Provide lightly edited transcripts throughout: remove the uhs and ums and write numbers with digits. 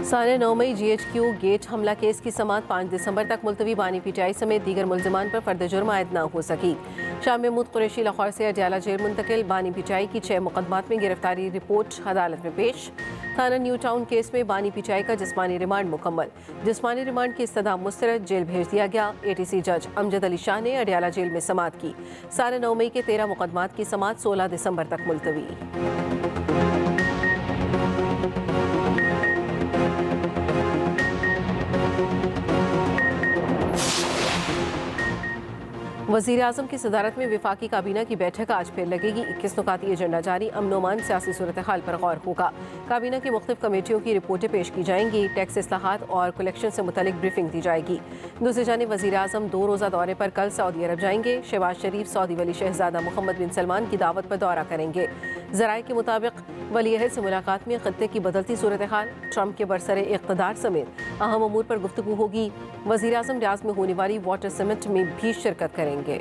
साढ़े 9 मई GHQ gate हमला case की समाअत 5 दिसंबर तक मुलतवी। बानी PTI समेत दीगर मुलजमान पर फर्द जुर्म आयद न हो सकी। शाम महमूद कुरैशी लाहौर से अडयाला जेल मुंतकिल। बानी PTI की 6 मुकदमात में गिरफ्तारी रिपोर्ट अदालत में पेश। थाना न्यू टाउन केस में बानी PTI का जिस्मानी रिमांड मुकम्मल। जिस्मानी रिमांड की इस्तदा मुस्तरद, जेल भेज दिया गया। ATC जज अमजद अली शाह ने अडयाला जेल में समाअत की। साढ़े 9 मई के 13 मुकदमात की समाअत 16 दिसंबर तक मुलतवी। वज़ीर आज़म की सदारत में विफाकी काबीना की बैठक आज फिर लगेगी। 21 नुकाती एजेंडा जारी। अमन-ओ-अमान सियासी सूरत हाल पर गौर होगा। काबीना की मुख्तलिफ कमेटियों की रिपोर्टें पेश की जाएंगी। टैक्स इस्लाहात और कलेक्शन से मुतलिक ब्रीफिंग दी जाएगी। दूसरी जानिब वज़ीर आज़म 2 रोज़ा दौरे पर कल सऊदी अरब जाएंगे। शहबाज शरीफ सऊदी वली शहजादा मोहम्मद बिन सलमान की दावत पर दौरा करेंगे। ज़राए के मुताबिक वलीअहद से मुलाकात में खत्ते की बदलती सूरत हाल, ट्रंप के बरसरे इक़्तिदार समेत अहम अमूर पर गुफ्तगू होगी। वज़ीर आज़म रियाद में होने वाली वाटर समिट में भी शिरकत करेंगे।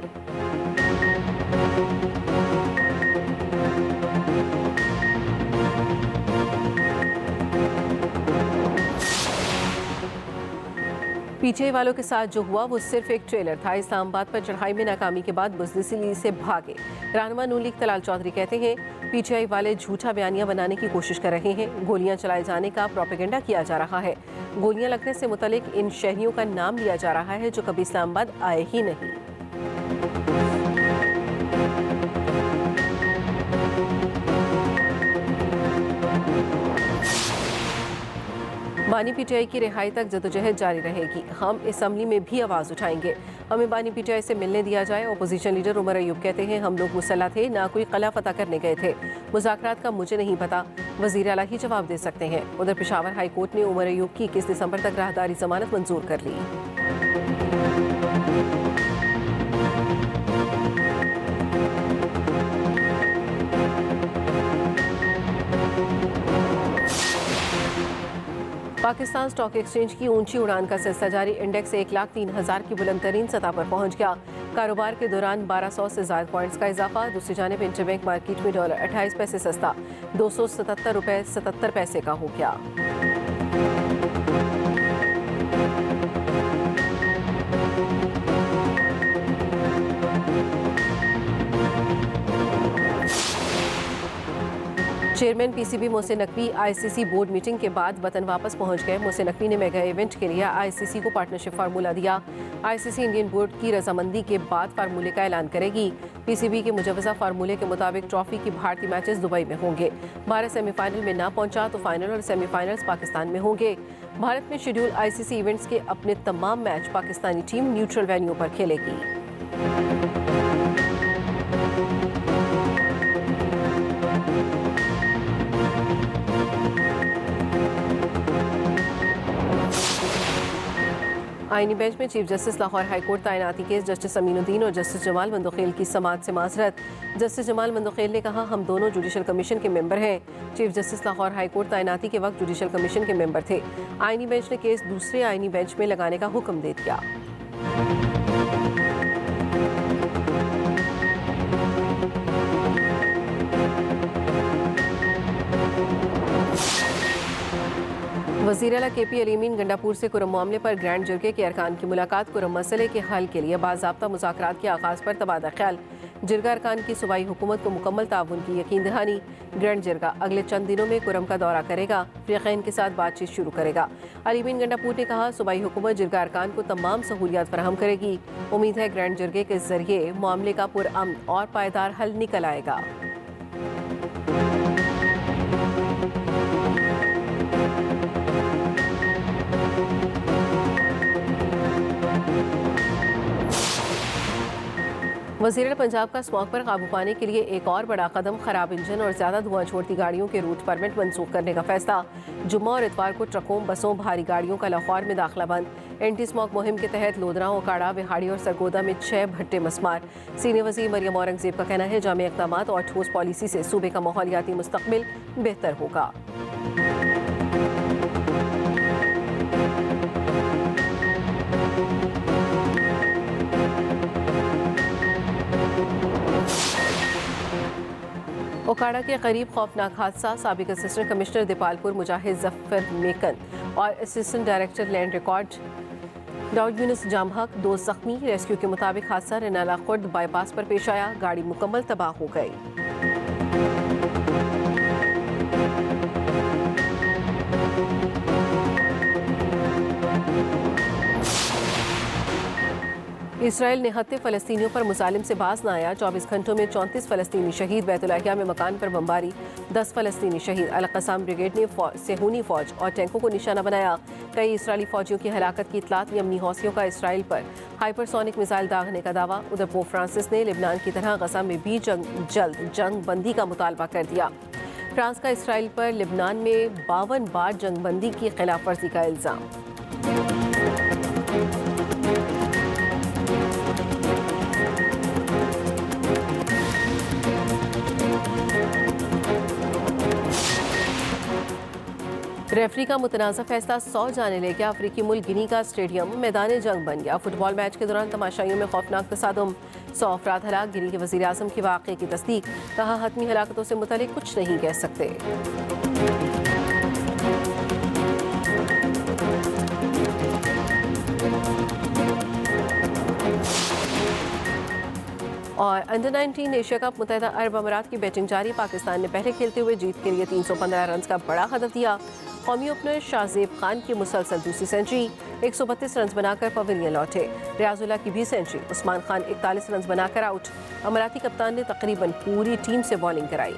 PTI वालों के साथ जो हुआ वो सिर्फ एक ट्रेलर था। इस्लामाबाद पर चढ़ाई में नाकामी के बाद बुज़दिली से भागे। रहनुमा नून लीग तलाल चौधरी कहते हैं PTI वाले झूठा बयानिया बनाने की कोशिश कर रहे हैं। गोलियां चलाए जाने का प्रोपेगेंडा किया जा रहा है। गोलियां लगने से मुतलिक इन शहरियों का नाम लिया जा रहा है जो कभी इस्लामाबाद आए ही नहीं। बानी PTI की रिहाई तक जदोजहद जारी रहेगी। हम असम्बली में भी आवाज़ उठाएंगे। हमें बानी PTI से मिलने दिया जाए। अपोजिशन लीडर उमर अयूब कहते हैं हम लोग मुसल्लह थे, ना कोई कला फतह करने गए थे। मुज़ाकरात का मुझे नहीं पता, वज़ीर आला ही जवाब दे सकते हैं। उधर पेशावर हाई कोर्ट ने उमर अयूब की 21 दिसंबर तक राहदारी जमानत मंजूर कर ली। पाकिस्तान स्टॉक एक्सचेंज की ऊंची उड़ान का सिलसिला जारी। इंडेक्स 1,03,000 की बुलंद तरीन सतह पर पहुंच गया। कारोबार के दौरान 1200 से ज़ायद पॉइंट्स का इजाफा। दूसरी जानिब इंटरबैंक मार्केट में डॉलर 28 पैसे सस्ता 277 रुपये 77 पैसे का हो गया। Chairman PCB Mohsin Naqvi ICC board meeting के बाद वतन वापस पहुंच गए। मोहसिन नकवी ने मेगा इवेंट के लिए ICC को पार्टनरशिप फार्मूला दिया। ICC इंडियन बोर्ड की रजामंदी के बाद फार्मूले का ऐलान करेगी। PCB के मुजवजा फार्मूले के मुताबिक ट्रॉफी की भारतीय मैचेस दुबई में होंगे। भारत सेमीफाइनल में ना पहुंचा तो फाइनल और सेमीफाइनल्स पाकिस्तान में होंगे। भारत में शेड्यूल ICC इवेंट्स के अपने तमाम match Pakistani team neutral venue पर खेलेगी। आईनी बेंच में चीफ जस्टिस लाहौर हाईकोर्ट तैनाती केस जस्टिस अमीनुद्दीन और जस्टिस जमाल मंदोखेल की समाअत से माजरत। जस्टिस जमाल मंदोखेल ने कहा हम दोनों जुडिशल कमीशन के मेंबर हैं। चीफ जस्टिस लाहौर हाईकोर्ट तैनाती के वक्त जुडिशल कमीशन के मेंबर थे। आईनी बेंच ने केस दूसरे आईनी बेंच में लगाने का हुक्म दे दिया। वज़ीर आला KP अलीमीन गंडापुर से कुरम मामले पर ग्रैंड जरगे के अरकान की मुलाकात। कुरम मसले के हल के लिए बाज़ाब्ता मुज़ाकरात के आगाज़ पर तबादला ख्याल। जिरगा अरकान की सूबाई हुकूमत को मुकम्मल ताउन की यकीन दहानी। ग्रैंड जिरगा अगले चंद दिनों में कुरम का दौरा करेगा। फ़रीक़ैन के साथ बातचीत शुरू करेगा। अलीमीन गंडापुर ने कहा सूबाई हुकूमत जिरगा अरकान को तमाम सहूलियात फराहम करेगी। उम्मीद है ग्रैंड जिरगे के जरिए मामले का पुरअमन और पायदार हल निकल आएगा। वज़ीर पंजाब का स्मॉग पर काबू पाने के लिए एक और बड़ा कदम, खराब इंजन और ज़्यादा धुआं छोड़ती गाड़ियों के रूट परमिट मनसूख करने का फैसला। जुम्मा और इतवार को ट्रकों, बसों, भारी गाड़ियों का लाहौर में दाखिला बंद। एंटी स्मॉग मुहिम के तहत लोधरा, ओकाड़ा, बिहाड़ी और सरगोदा में 6 भट्टे मस्मार। सीनियर वज़ीर मरियम औरंगज़ेब का कहना है जामे इक़दामात और ठोस पॉलिसी से सूबे का माहौलियाती मुस्तक़बिल बेहतर होगा। ओकाड़ा के करीब खौफनाक हादसा। साबिक असिस्टेंट कमिश्नर दीपालपुर मुजाहिद जफर मेकन और assistant director land record Daud Yunus जाम हक 2 जख्मी। रेस्क्यू के मुताबिक हादसा रनाला खुर्द बाईपास पर पेश आया, गाड़ी मुकम्मल तबाह हो गई। इसराइल ने हत्ते फ़लस्तीनियों पर मुसालिम से बाज न आया। 24 घंटों में 34 फ़लस्तीनी शहीद। बैतुल-लाहिया में मकान पर बमबारी, 10 फ़लस्तीनी शहीद। अल-क़साम ब्रिगेड ने सेहूनी फ़ौज और टैंकों को निशाना बनाया। कई इसराइली फ़ौजियों की हलाकत की इतलात। यमनी हौसियों का इसराइल पर हाइपरसोनिक मिसाइल दागने का दावा। उधर पोप फ्रांसिस ने लिबनान की तरह गजा में भी जल्द जंग बंदी का मुतालबा कर दिया। फ्रांस का इसराइल पर लिबनान में 52 बार जंग बंदी की खिलाफ वर्जी का इल्ज़ाम। रेफरी का मुतनाज़ा फैसला 100 जाने ले गया। अफ्रीकी मुल्क गिनी का स्टेडियम मैदान जंग बन गया। फुटबॉल मैच के दौरान तमाशाइयों में खौफनाक तसादुम, 100 अफराद हलाक। गिनी के वज़ीर आज़म की वाक़े की तस्दीक, कहा हतमी हलाकतों से मुतल्लिक कुछ नहीं कह सकते। और अंडर 19 एशिया कप मुत्तहिदा अरब अमारात की बैटिंग जारी। पाकिस्तान ने पहले खेलते हुए जीत के लिए 315 रन का बड़ा हदफ दिया। कौमी ओपनर शाहजेब खान की मुसलसल दूसरी सेंचुरी, 132 रन बनाकर पवेलियन लौटे। रियाजुल्लाह की भी सेंचुरी, उस्मान खान 41 रन बनाकर आउट। अमाराती कप्तान ने तकरीबन पूरी टीम से बॉलिंग कराई।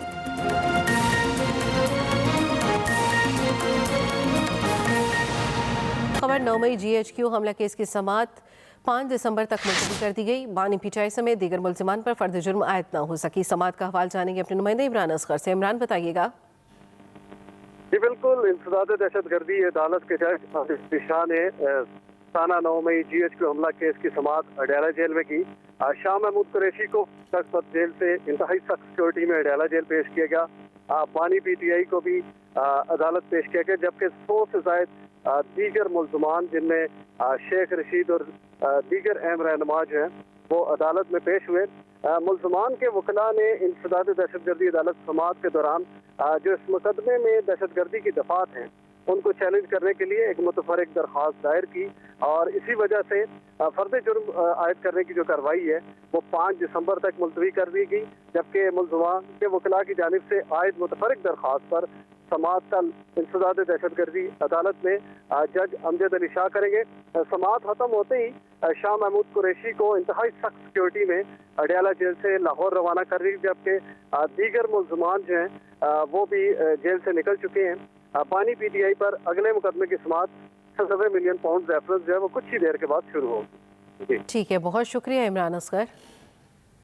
खबर 9 मई GHQ हमला केस की समाअत 5 दिसंबर तक मुलतवी कर दी गई। बानी पीटीआई समेत दीगर मुल्जिमान पर फर्द जुर्म आयद न हो सकी। समाअत का हवाल जानेंगे अपने नुमाइंदे इमरान असगर से। इमरान, बताइएगा। जी बिल्कुल, इंसदाद दहशतगर्दी अदालत के जज शाह ने साना 9 मई GHQ हमला केस की समाअत अडयाला जेल में की। शाह महमूद कुरैशी को सख्त जेल से इंतहाई सख्त सिक्योरिटी में अडयाला जेल पेश किया गया। बानी PTI को भी अदालत पेश किया गया, जबकि 100 से जायद दीगर मुल्ज़मान जिनमें शेख रशीद और दीगर अहम रहनुमा जो हैं वो अदालत में पेश हुए। मुल्ज़मान के वकला ने इंसदाद दहशतगर्दी अदालत समाअत के दौरान जो इस मुकदमे में दहशतगर्दी की दफात हैं उनको चैलेंज करने के लिए एक मुतफरिक दरख्वास्त दायर की और इसी वजह से फर्द जुर्म आयद करने की जो कार्रवाई है वो 5 दिसंबर तक मुलतवी कर दी गई, जबकि मुल्ज़मान के वकला की जानिब से आयद मुतफरिक दरख्वास्त पर समाअत कल इंसदाद दहशतगर्दी अदालत में जज अमजद अली शाह करेंगे। समाअत खत्म होते ही शाह महमूद कुरैशी को इंतहाई सख्त सिक्योरिटी में अडयाला जेल से लाहौर रवाना कर दी, जबकि दीगर मुल्ज़मान जो हैं वो भी जेल से निकल चुके हैं। बानी PTI पर अगले मुकदमे की समाअत 90 मिलियन पाउंड रेफरेंस जो है वो कुछ ही देर के बाद शुरू होगी। ठीक है, बहुत शुक्रिया इमरान असगर।